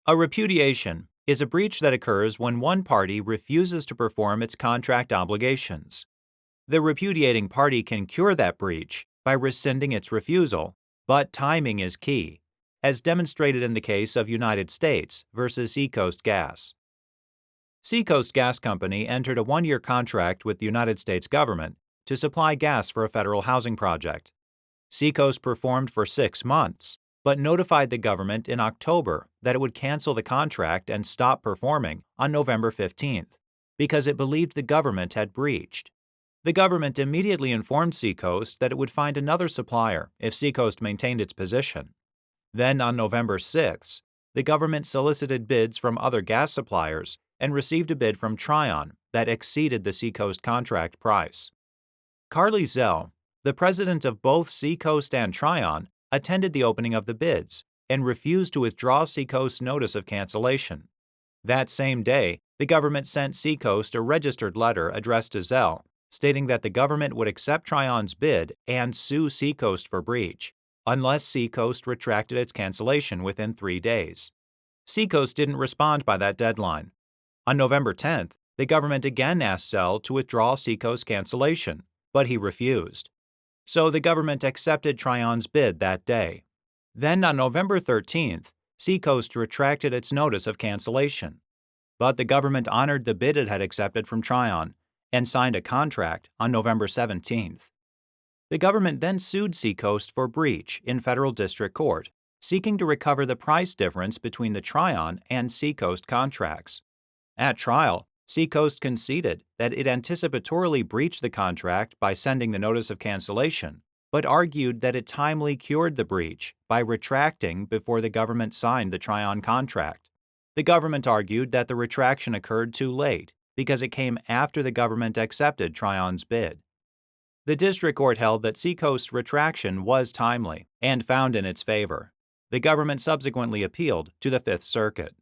A repudiation is a breach that occurs when one party refuses to perform its contract obligations. The repudiating party can cure that breach by rescinding its refusal, but timing is key, as demonstrated in the case of United States versus Seacoast Gas. Seacoast Gas Company entered a one-year contract with the United States government to supply gas for a federal housing project. Seacoast performed for 6 months, but notified the government in October that it would cancel the contract and stop performing on November 15th because it believed the government had breached. The government immediately informed Seacoast that it would find another supplier if Seacoast maintained its position. Then, on November 6th, the government solicited bids from other gas suppliers and received a bid from Trion that exceeded the Seacoast contract price. Carley Zell, the president of both Seacoast and Trion, attended the opening of the bids and refused to withdraw Seacoast's notice of cancellation. That same day, the government sent Seacoast a registered letter addressed to Zell, stating that the government would accept Trion's bid and sue Seacoast for breach, unless Seacoast retracted its cancellation within 3 days. Seacoast didn't respond by that deadline. On November 10th, the government again asked Zell to withdraw Seacoast's cancellation, but he refused. So the government accepted Trion's bid that day. Then on November 13th, Seacoast retracted its notice of cancellation. But the government honored the bid it had accepted from Trion and signed a contract on November 17th. The government then sued Seacoast for breach in federal district court, seeking to recover the price difference between the Trion and Seacoast contracts. At trial, Seacoast conceded that it anticipatorily breached the contract by sending the notice of cancellation, but argued that it timely cured the breach by retracting before the government signed the Trion contract. The government argued that the retraction occurred too late because it came after the government accepted Trion's bid. The district court held that Seacoast's retraction was timely and found in its favor. The government subsequently appealed to the Fifth Circuit.